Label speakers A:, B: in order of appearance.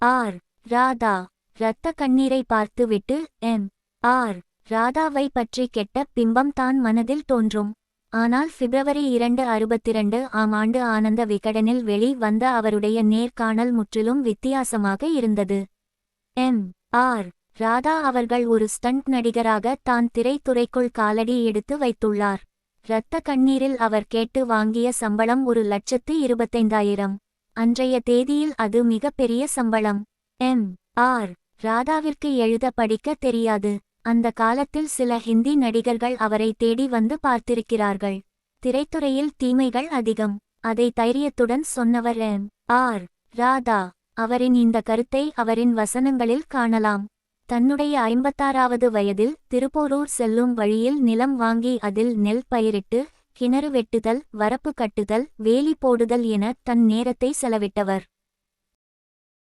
A: R. Radha. இரத்த கண்ணீரை பார்த்துவிட்டு எம். ஆர். ராதாவை பற்றி கெட்ட பிம்பம் தான் மனதில் தோன்றும். ஆனால் பிப்ரவரி 2, ஆம் ஆண்டு ஆனந்த விகடனில் வெளி வந்த அவருடைய நேர்காணல் முற்றிலும் வித்தியாசமாக இருந்தது. எம். ஆர். ராதா அவர்கள் ஒரு ஸ்டண்ட் நடிகராக தான் திரைத்துறைக்குள் காலடி எடுத்து வைத்துள்ளார். இரத்த கண்ணீரில் அவர் கேட்டு வாங்கிய சம்பளம் 1,25,000. அன்றைய தேதியில் அது மிகப்பெரிய சம்பளம். எம். ஆர். ராதாவிற்கு எழுத படிக்க தெரியாது. அந்த காலத்தில் சில ஹிந்தி நடிகர்கள் அவரை தேடி வந்து பார்த்திருக்கிறார்கள். திரைத்துறையில் தீமைகள் அதிகம். அதை தைரியத்துடன் சொன்னவர் எம். ஆர். ராதா. அவரின் இந்த கருத்தை அவரின் வசனங்களில் காணலாம். தன்னுடைய 56வது வயதில் திருப்போரூர் செல்லும் வழியில் நிலம் வாங்கி அதில் நெல் பயிரிட்டு கிணறு வெட்டுதல், வரப்பு கட்டுதல், வேலி போடுதல் என தன் நேரத்தை செலவிட்டவர்.